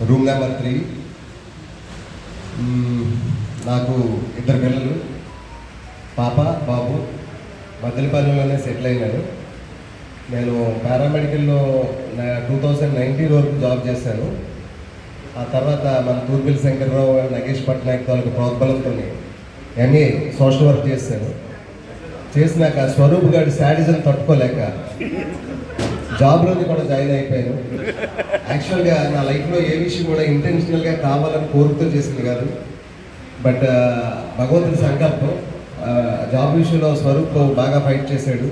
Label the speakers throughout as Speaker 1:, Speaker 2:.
Speaker 1: Room number 3. నాకు 2 పిల్లలు, పాప బాబు. మద్దెలపల్లిలోనే సెటిల్ అయినాను. నేను పారామెడికల్లో 2019 వరకు జాబ్ చేశాను. ఆ తర్వాత మన తూర్పిల్ శంకర్రావు, నగేష్ పట్నాయక్ తాలూకు ప్రోద్బలంతో ఎంఏ సోషల్ వర్క్ చేశాను. చేసినాక స్వరూప్ గారి శాడిజం తట్టుకోలేక జాబ్లోని కూడా జాయిన్ అయిపోయాను. యాక్చువల్గా నా లైఫ్లో ఏ విషయం కూడా ఇంటెన్షనల్గా కావాలని కోరుతూ చేసింది కాదు. బట్ భగవంతుడి సంకల్పం. జాబ్ విషయంలో స్వరూప్ బాగా ఫైట్ చేశాడు.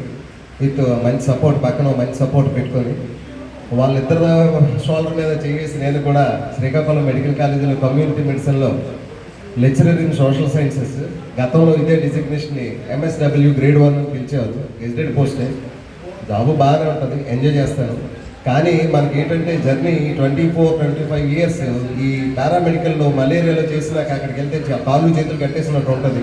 Speaker 1: విత్ మంచి సపోర్ట్, పక్కన మంచి సపోర్ట్ పెట్టుకొని వాళ్ళిద్దరు షోల్డర్ మీద చేసి నేను కూడా శ్రీకాకుళం మెడికల్ కాలేజీలో కమ్యూనిటీ మెడిసిన్లో లెక్చరర్ ఇన్ సోషల్ సైన్సెస్. గతంలో ఇదే డిజిగ్నేషన్ని MSW గ్రేడ్ 1 అని పిలిచేవారు. గెజిటెడ్ పోస్టే. జాబు బాగానే ఉంటుంది, ఎంజాయ్ చేస్తాను. కానీ మనకి ఏంటంటే జర్నీ 24-25 ఇయర్స్ ఈ పారామెడికల్లో మలేరియాలో చేసినాక అక్కడికి వెళ్తే కాళ్ళు చేతులు కట్టేసినట్టు ఉంటుంది.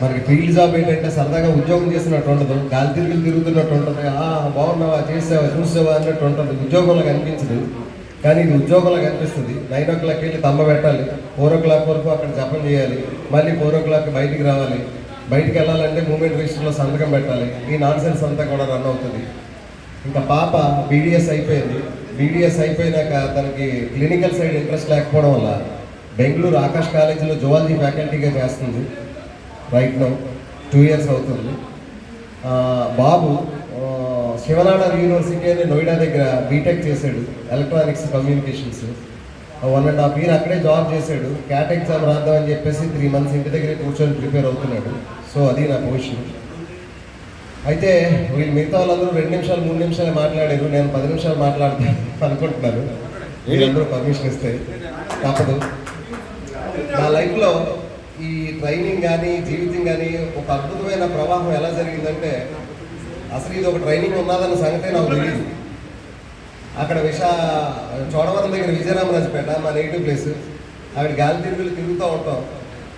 Speaker 1: మనకి ఫీల్డ్ జాబ్ ఏంటంటే సరదాగా ఉద్యోగం చేసినట్టు ఉండదు, గాలి తిరుగుతున్నట్టు ఉంటుంది. బాగున్నావా, చేసావా, చూసావా అన్నట్టు ఉంటుంది. ఉద్యోగంలో కనిపించదు, కానీ ఇది ఉద్యోగంలో కనిపిస్తుంది. 9 o'clock వెళ్ళి తమ్మ పెట్టాలి, 4 o'clock వరకు అక్కడ జపం చేయాలి, మళ్ళీ 4 o'clock బయటికి రావాలి. బయటికి వెళ్ళాలంటే మూమెంట్ రిజిస్టర్లో సంతకం పెట్టాలి. ఈ నాన్సెన్స్ అంతా కూడా రన్ అవుతుంది. ఇంకా పాప BDS అయిపోయింది. BDS అయిపోయినాక తనకి క్లినికల్ సైడ్ ఇంట్రెస్ట్ లేకపోవడం వల్ల బెంగళూరు ఆకాష్ కాలేజీలో జువాలజీ ఫ్యాకల్టీగా చేస్తుంది. రైట్ నౌ 2 years అవుతుంది. బాబు శివనాడ యూనివర్సిటీ అని నోయిడా దగ్గర బీటెక్ చేశాడు, ఎలక్ట్రానిక్స్ కమ్యూనికేషన్స్. 1.5 year అక్కడే జాబ్ చేశాడు. క్యాట్ ఎగ్జామ్ రాద్దామని చెప్పేసి 3 months ఇంటి దగ్గరే కూర్చొని ప్రిపేర్ అవుతున్నాడు. సో అది నా పొజిషన్. అయితే వీళ్ళు మిగతా వాళ్ళందరూ 2 నిమిషాలు 3 నిమిషాలు మాట్లాడారు. నేను 10 నిమిషాలు మాట్లాడతాను అనుకుంటున్నాను. వీళ్ళందరూ పర్మిషన్ ఇస్తే తప్పదు. నా లైఫ్లో ఈ ట్రైనింగ్ కానీ జీవితం కానీ ఒక అద్భుతమైన ప్రవాహం ఎలా జరిగిందంటే, అసలు ఇది ఒక ట్రైనింగ్ ఉన్నదన్న సంగతే నాకు తెలియదు. అక్కడ చోడవరం దగ్గర విజయరామరాజపేట మా నెగిటివ్ ప్లేస్. అక్కడ గాలి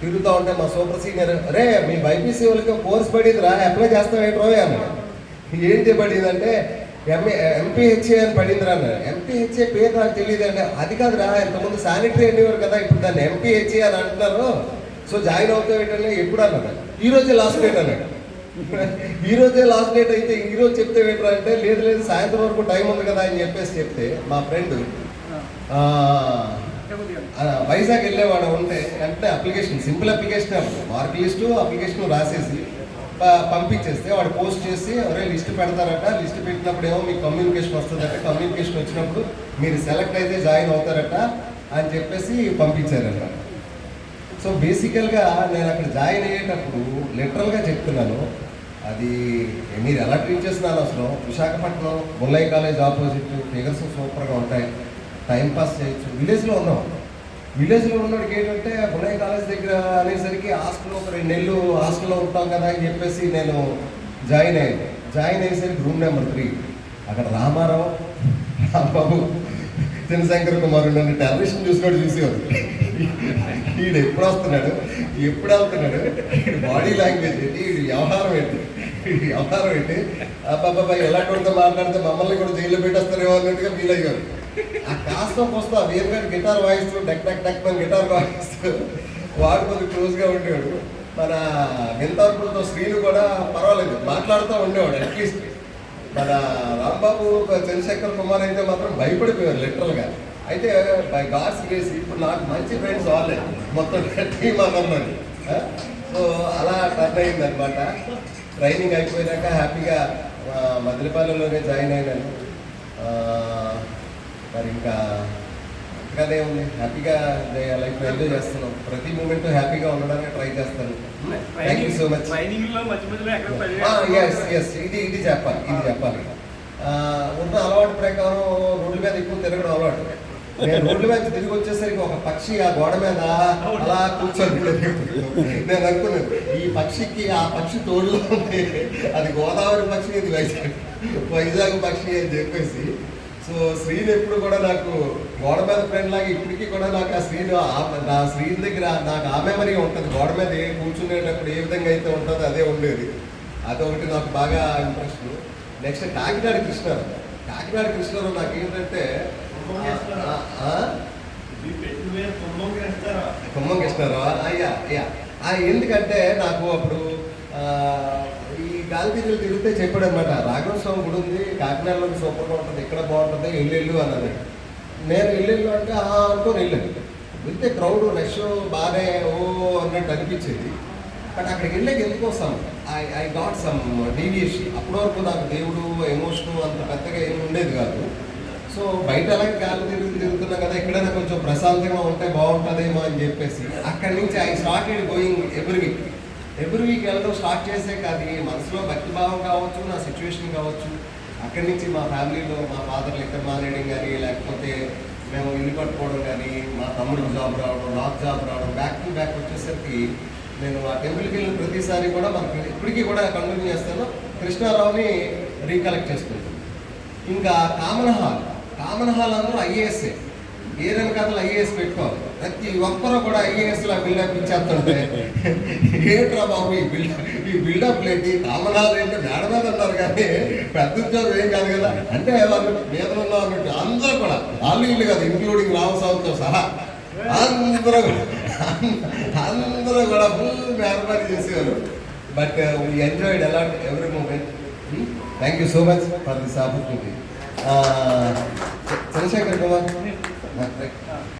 Speaker 1: తిరుగుతూ ఉంటే మా సూపర్ సీనియర్, రే మీ బైపీసీ వాళ్ళకి కోర్స్ పడిందిరా, అప్లై చేస్తాం ఏంట్రో అన్నాడు. ఏంటి పడిందంటే MPHA అని పడిందిరా అన్నాడు. MPHA పేరు నాకు తెలియదు అంటే, అది కాదురా ఇంతకుముందు శానిటరీ అనేవారు కదా, ఇప్పుడు దాన్ని MPHA అని అంటున్నారు, సో జాయిన్ అవుతావు ఏంటంటే ఎప్పుడు అన్నాడు. ఈరోజే లాస్ట్ డేట్ అన్నాడు. ఈరోజే లాస్ట్ డేట్ అయితే ఈరోజు చెప్తే ఏంట్రా అంటే, లేదు సాయంత్రం వరకు టైం ఉంది కదా అని చెప్పేసి చెప్తే మా ఫ్రెండ్ వైజాగ్ వెళ్ళేవాడు ఉంటే వెంటనే application, simple application, mark list application రాసేసి పంపించేస్తే వాడు పోస్ట్ చేసి ఎవరే లిస్ట్ పెడతారట, లిస్ట్ పెట్టినప్పుడు ఏమో మీకు కమ్యూనికేషన్ వస్తుందట, కమ్యూనికేషన్ వచ్చినప్పుడు మీరు సెలెక్ట్ అయితే జాయిన్ అవుతారట అని చెప్పేసి పంపించారట. సో బేసికల్గా నేను అక్కడ జాయిన్ అయ్యేటప్పుడు లిటరల్గా చెప్తున్నాను, అది మీరు ఎలా ట్రీట్ చేస్తున్నాను అసలు. Visakhapatnam Bullayya college opposite, figures సూపర్గా ఉంటాయి, టైంపాస్ చేయొచ్చు. విలేజ్లో ఉన్నవాడికి ఏంటంటే బుల్లయ్య కాలేజ్ దగ్గర అనేసరికి హాస్టల్లో ఒక 2 నెలలు హాస్టల్లో ఉంటాం కదా అని చెప్పేసి నేను జాయిన్ అయ్యేసరికి రూమ్ నెంబర్ 3 అక్కడ రాంబాబు శంకర్ కుమార్ నన్ను టెర్రరిస్ట్ చూసినట్టు చూసేవాడు. వీడు ఎప్పుడు వస్తున్నాడు, ఎప్పుడు వెళ్తున్నాడు, వీడు బాడీ లాంగ్వేజ్ ఏంటి, వీడు వ్యవహారం ఏంటి, అబ్బాయి ఎలాంటి మాట్లాడితే మమ్మల్ని కూడా జైల్లో పెట్టేస్తారేమో అన్నట్టుగా ఫీల్ అయ్యారు. ఆ కాస్త వస్తా వేరుగాడు గిటార్ వాయిస్తూ టక్ మన గిటార్ వాయిస్తూ వాడు కొద్దిగా క్లోజ్గా ఉండేవాడు. మన వింతాపురంతో శ్రీను కూడా పర్వాలేదు మాట్లాడుతూ ఉండేవాడు. అట్లీస్ట్ మన రాంబాబు చంద్రశేఖర్ కుమార్ అయితే మాత్రం భయపడిపోయారు లిటరల్గా. అయితే బై గాడ్స్ గ్రేస్ ఇప్పుడు నాకు మంచి ఫ్రెండ్స్ వాళ్ళే, మొత్తం టీమ్ అందరిలోని. సో అలా టర్న్ అయింది అనమాట. ట్రైనింగ్ అయిపోయినాక హ్యాపీగా మద్దెలపల్లిలోనే జాయిన్ అయినాను. మరి ఇంకానే ఉంది, హ్యాపీగా లైఫ్ ఎంజాయ్ చేస్తున్నాం. ప్రతి మూమెంట్ హ్యాపీగా ఉండడానికి ట్రై చేస్తాను. Thank you so much. Yes ఇది చెప్పాలి. ఉన్న అలవాటు ప్రకారం రోడ్ల మీద ఎక్కువ తిరగడం అలవాటు. నేను రోడ్ల మీద తిరిగి వచ్చేసరికి ఒక పక్షి ఆ గోడ మీద అలా కూర్చొని నేను అనుకున్నాను, ఈ పక్షికి ఆ పక్షి తోడులో ఉంది, అది గోదావరి పక్షి, ఇది వైజాగ్ పక్షి అని చెప్పేసి. సో శ్రీని ఎప్పుడు కూడా నాకు గోడ మీద ఫ్రెండ్ లాగా ఇప్పటికీ కూడా నాకు నా శ్రీని దగ్గర నాకు ఆ మెమరీ ఉంటుంది. గోడ మీద కూర్చునేటప్పుడు ఏ విధంగా అయితే ఉంటుందో అదే ఉండేది. అదొకటి నాకు బాగా ఇంట్రెస్ట్. నెక్స్ట్ కాకినాడ కృష్ణారావు నాకు ఏంటంటే మాస్టర్ అయ్యా అయ్యా ఎందుకంటే నాకు అప్పుడు ఈ గాలిగిరిలు తిరిగితే చెప్పాడు అనమాట, రాఘవ స్వామి గుడి ఉంది కాకినాడలో సూపర్గా ఉంటుంది, ఇక్కడ బాగుంటుంది ఎల్లు అన్నది. నేను ఎల్లు అంటే అనుకోని వెళ్ళాను. వెళ్తే క్రౌడ్ రష్ బాగానే అన్నట్టు అనిపించేది. బట్ అక్కడికి వెళ్ళాక ఎందుకు వస్తాను, ఐ గాట్ సమ్ డీవియేషన్. అప్పటి వరకు నాకు దేవుడు ఎమోషను అంత పెద్దగా ఏమి ఉండేది కాదు. సో బయట అలాగే గాలి తిరుగుతున్నాం కదా, ఎక్కడైనా కొంచెం ప్రశాంతంగా ఉంటే బాగుంటుందేమో అని చెప్పేసి అక్కడి నుంచి I started going every week వెళ్ళడం స్టార్ట్ చేసే కాదు, మనసులో భక్తి భావం కావచ్చు, నా సిచ్యువేషన్ కావచ్చు. అక్కడి నుంచి మా ఫ్యామిలీలో మా ఫాదర్ లెక్కర్ మానేయడం కానీ, లేకపోతే మేము ఇల్లు కట్టుకోవడం కానీ, మా తమ్ముడికి జాబ్ రావడం, నాకు జాబ్ రావడం, బ్యాక్ టు బ్యాక్ వచ్చేసరికి నేను ఆ టెంపుల్కి వెళ్ళిన ప్రతిసారి కూడా మనకి ఇప్పటికీ కూడా కంటిన్యూ చేస్తాను, కృష్ణారావుని రీకలెక్ట్ చేసుకుంటాను. ఇంకా కామన్ హాల్ అందరూ ఐఏఎస్ఏ, ఏదైనా కథలు ఐఏఎస్ పెట్టుకోవాలి. ప్రతి ఒక్కరూ కూడా ఐఏఎస్లా బిల్డప్ ఇచ్చేస్తుంటే ఏంట్రా బాబు ఈ బిల్డప్ లేటి, కామన్ హాల్ ఏంటో మేడ మీద అంటారు కానీ పెద్ద ఉద్యోగం ఏం కాదు కదా అంటే వాళ్ళు మీద ఉన్నాం అన్నట్టు అందరూ కూడా వాళ్ళు ఇల్లు కదా, ఇంక్లూడింగ్ రామస్వామితో సహా అందరూ కూడా ఫుల్ మేరపాటి చేసేవారు. But we enjoyed a lot every moment. Thank you so much for this opportunity. Chandrashekhar Kumar.